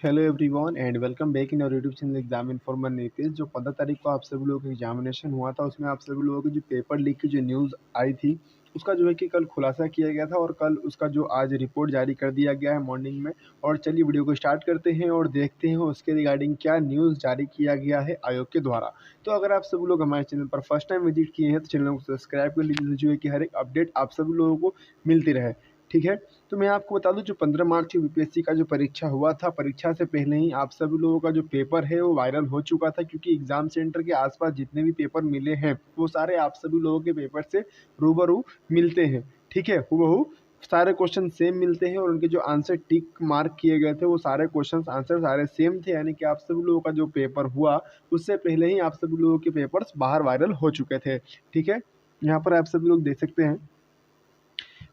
Hello everyone and welcome back in our YouTube channel exam informer Nitish. जो 15 तारीख को आप सभी लोगों का एग्जामिनेशन हुआ था उसमें आप सभी लोगों की जो पेपर लीक की जो न्यूज़ आई थी उसका जो है कि कल खुलासा किया गया था और कल उसका जो आज रिपोर्ट जारी कर दिया गया है मॉर्निंग में। और चलिए वीडियो को स्टार्ट करते हैं और देखते हैं उसके रिगार्डिंग क्या न्यूज़ जारी किया गया है आयोग के द्वारा। तो अगर आप सभी लोग हमारे चैनल पर फर्स्ट टाइम विजिट किए हैं तो चैनल को सब्सक्राइब कर लीजिए जो है कि हर एक अपडेट आप सभी लोगों को मिलती रहे। ठीक है, तो मैं आपको बता दूं जो 15 मार्च को बीपीएससी का जो परीक्षा हुआ था, परीक्षा से पहले ही आप सभी लोगों का जो पेपर है वो वायरल हो चुका था, क्योंकि एग्जाम सेंटर के आसपास जितने भी पेपर मिले हैं वो सारे आप सभी लोगों के पेपर से रूबरू मिलते हैं। ठीक है, हूबहू सारे क्वेश्चन सेम मिलते हैं और उनके जो आंसर टिक मार्क किए गए थे वो सारे क्वेश्चन आंसर सारे सेम थे, यानी कि आप सभी लोगों का जो पेपर हुआ उससे पहले ही आप सभी लोगों के पेपर्स बाहर वायरल हो चुके थे। ठीक है, यहाँ पर आप सभी लोग देख सकते हैं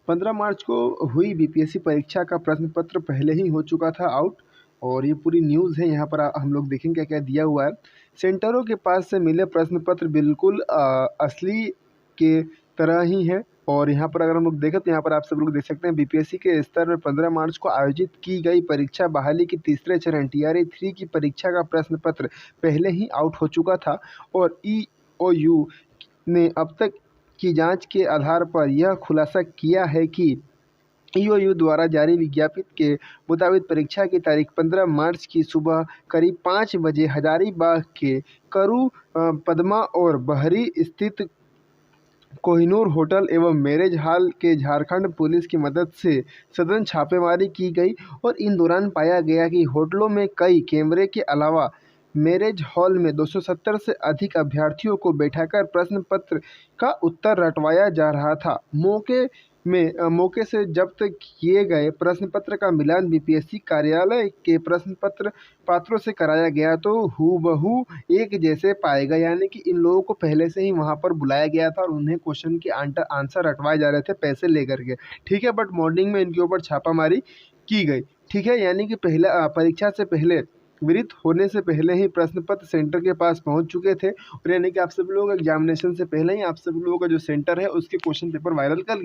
15 मार्च को हुई बीपीएससी परीक्षा का प्रश्न पत्र पहले ही हो चुका था आउट। और ये पूरी न्यूज़ है, यहाँ पर हम लोग देखेंगे क्या क्या दिया हुआ है। सेंटरों के पास से मिले प्रश्न पत्र बिल्कुल असली के तरह ही है। और यहाँ पर अगर हम लोग देखें तो यहाँ पर आप सब लोग देख सकते हैं बीपीएससी के स्तर में 15 मार्च को आयोजित की गई परीक्षा बहाली की तीसरे चरण टीआरई 3 की परीक्षा का प्रश्न पत्र पहले ही आउट हो चुका था। और ईओयू ने अब तक की जांच के आधार पर यह खुलासा किया है कि ईओयू द्वारा जारी विज्ञप्ति के मुताबिक परीक्षा की तारीख 15 मार्च की सुबह करीब 5 बजे हजारीबाग के करू पदमा और बहरी स्थित कोहिनूर होटल एवं मैरिज हॉल के झारखंड पुलिस की मदद से सघन छापेमारी की गई। और इन दौरान पाया गया कि होटलों में कई कैमरे के अलावा मैरिज हॉल में 270 से अधिक अभ्यर्थियों को बैठाकर प्रश्न पत्र का उत्तर रटवाया जा रहा था। मौके से जब्त किए गए प्रश्न पत्र का मिलान बीपीएससी कार्यालय के प्रश्न पत्र पात्रों से कराया गया तो हूबहू एक जैसे पाए गए, यानी कि इन लोगों को पहले से ही वहां पर बुलाया गया था और उन्हें क्वेश्चन के आंसर रटवाए जा रहे थे पैसे लेकर के। ठीक है, बट मॉर्निंग में इनके ऊपर छापामारी की गई। ठीक है, यानी कि पहला परीक्षा से पहले विदित होने से पहले ही प्रश्न पत्र सेंटर के पास पहुंच चुके थे। और यानी कि आप सभी लोग एग्जामिनेशन से पहले ही आप सभी लोगों का जो सेंटर है उसके क्वेश्चन पेपर वायरल कर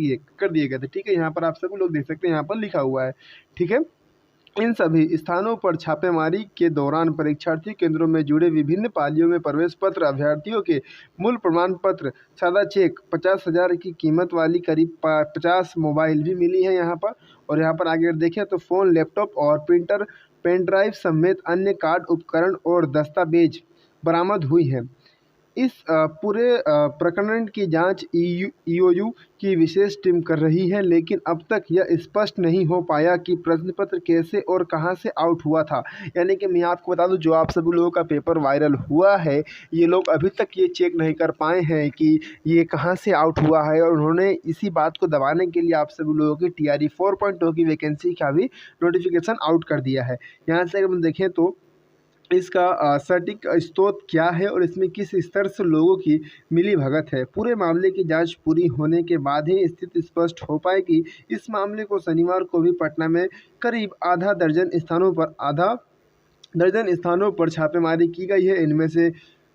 दिए गए थे। ठीक है, यहाँ पर आप सभी लोग देख सकते हैं, यहाँ पर लिखा हुआ है। ठीक है, इन सभी स्थानों पर छापेमारी के दौरान परीक्षार्थी केंद्रों में जुड़े विभिन्न पालियों में प्रवेश पत्र, अभ्यर्थियों के मूल प्रमाण पत्र, सादा चेक, 50,000 की कीमत वाली करीब 50 मोबाइल भी मिली है यहाँ पर। और यहाँ पर आगे देखें तो फ़ोन, लैपटॉप और प्रिंटर, पेन ड्राइव समेत अन्य कार्ड उपकरण और दस्तावेज बरामद हुई हैं। इस पूरे प्रकरण की जांच ईओयू की विशेष टीम कर रही है, लेकिन अब तक यह स्पष्ट नहीं हो पाया कि प्रश्न पत्र कैसे और कहां से आउट हुआ था। यानी कि मैं आपको बता दूं, जो आप सभी लोगों का पेपर वायरल हुआ है ये लोग अभी तक ये चेक नहीं कर पाए हैं कि ये कहां से आउट हुआ है। और उन्होंने इसी बात को दबाने के लिए आप सभी लोगों की टीआरई 4.0 की वैकेंसी का भी नोटिफिकेशन आउट कर दिया है। यहाँ से अगर हम देखें तो इसका सटीक स्रोत क्या है और इसमें किस स्तर से लोगों की मिली भगत है। पूरे मामले की जांच पूरी होने के बाद ही स्थिति स्पष्ट हो पाएगी। इस मामले को शनिवार को भी पटना में करीब आधा दर्जन स्थानों पर छापेमारी की गई है। इनमें से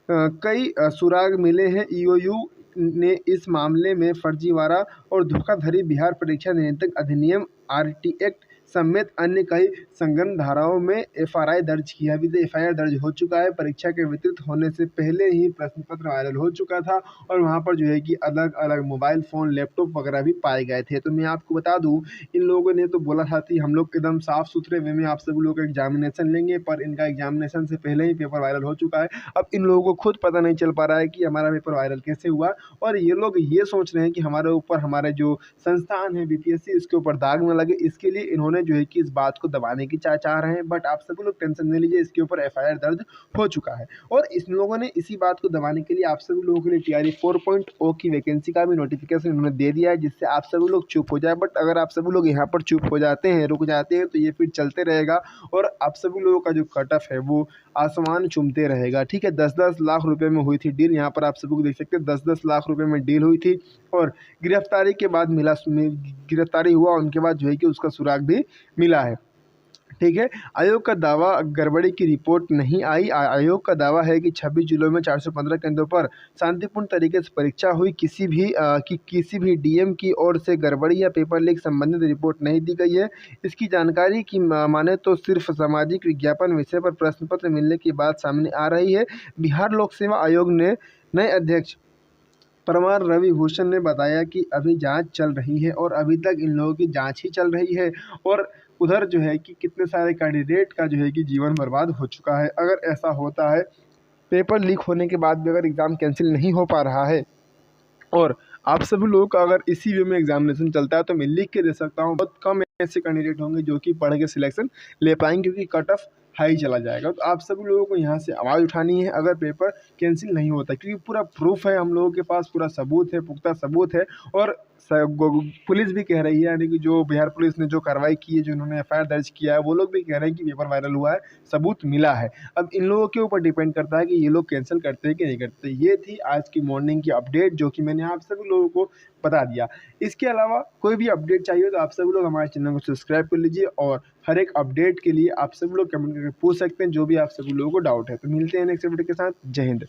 कई सुराग मिले हैं। ईओयू ने इस मामले में फर्जीवाड़ा और धोखाधड़ी, बिहार परीक्षा नियंत्रण अधिनियम आरटी एक्ट समेत अन्य कई संगीन धाराओं में एफआईआर दर्ज किया। अभी तो एफआईआर दर्ज हो चुका है। परीक्षा के वितरित होने से पहले ही प्रश्न पत्र वायरल हो चुका था और वहां पर जो है कि अलग अलग मोबाइल फ़ोन, लैपटॉप वगैरह भी पाए गए थे। तो मैं आपको बता दूं, इन लोगों ने तो बोला था कि हम लोग एकदम साफ सुथरे वे में आप सभी लोग एग्जामिनेशन लेंगे, पर इनका एग्जामिनेशन से पहले ही पेपर वायरल हो चुका है। अब इन लोगों को खुद पता नहीं चल पा रहा है कि हमारा पेपर वायरल कैसे हुआ। और ये लोग ये सोच रहे हैं कि हमारे ऊपर, हमारे जो संस्थान है बीपीएससी, इसके ऊपर दाग न लगे, इसके लिए इन्होंने जो है कि इस बात को दबाने की चाह रहे हैं। बट आप सभी लोग टेंशन नहीं लीजिए, इसके ऊपर एफआईआर दर्ज हो चुका है। और इन लोगों ने इसी बात को दबाने के लिए आप सभी लोगों के लिए टीआरई 4.0 की वैकेंसी का भी नोटिफिकेशन इन्होंने दे दिया है, जिससे आप सभी लोग चुप हो जाए। बट अगर आप सभी लोग यहाँ पर चुप हो जाते हैं, रुक जाते हैं, तो ये फिर चलते रहेगा और आप सभी लोगों का जो कट ऑफ है वो आसमान चूमते रहेगा। ठीक है, 10-10 लाख रुपए में हुई थी डील। यहाँ पर आप सभी को देख सकते हैं 10-10 लाख रुपए में डील हुई थी और गिरफ्तारी के बाद गिरफ्तारी हुआ, उनके बाद जो है कि उसका सुराग भी मिला है। ठीक है। आयोग का दावा, गड़बड़ी की रिपोर्ट नहीं आई। आयोग का दावा है कि 26 जिलों में 415 केंद्रों पर शांतिपूर्ण तरीके से परीक्षा हुई। किसी भी डीएम की ओर से गड़बड़ी या पेपर लीक संबंधित रिपोर्ट नहीं दी गई है। इसकी जानकारी की माने तो सिर्फ सामाजिक विज्ञापन विषय पर प्रश्न पत्र मिलने की बात सामने आ रही है। बिहार लोक सेवा आयोग ने नए अध्यक्ष परमार रवि भूषण ने बताया कि अभी जांच चल रही है और अभी तक इन लोगों की जांच ही चल रही है। और उधर जो है कि कितने सारे कैंडिडेट का जो है कि जीवन बर्बाद हो चुका है। अगर ऐसा होता है, पेपर लीक होने के बाद भी अगर एग्ज़ाम कैंसिल नहीं हो पा रहा है और आप सभी लोगों का अगर इसी वे में एग्जामिनेशन चलता है, तो मैं लिख के दे सकता हूँ बहुत कम ऐसे कैंडिडेट होंगे जो कि पढ़ के सिलेक्शन ले पाएंगे, क्योंकि कट ऑफ हाई चला जाएगा। तो आप सभी लोगों को यहाँ से आवाज़ उठानी है अगर पेपर कैंसिल नहीं होता, क्योंकि पूरा प्रूफ है हम लोगों के पास, पूरा सबूत है, पुख्ता सबूत है। और पुलिस भी कह रही है, यानी कि जो बिहार पुलिस ने जो कार्रवाई की है, जो उन्होंने एफआईआर दर्ज किया है, वो लोग भी कह रहे हैं कि पेपर वायरल हुआ है, सबूत मिला है। अब इन लोगों के ऊपर डिपेंड करता है कि ये लोग कैंसिल करते हैं कि नहीं करते। ये थी आज की मॉर्निंग की अपडेट जो कि मैंने आप सभी लोगों को बता दिया। इसके अलावा कोई भी अपडेट चाहिए तो आप सभी लोग हमारे चैनल को सब्सक्राइब कर लीजिए और हर एक अपडेट के लिए आप सभी लोग कमेंट करके पूछ सकते हैं जो भी आप सभी लोगों को डाउट है। तो मिलते हैं नेक्स्ट वीडियो के साथ। जय हिंद।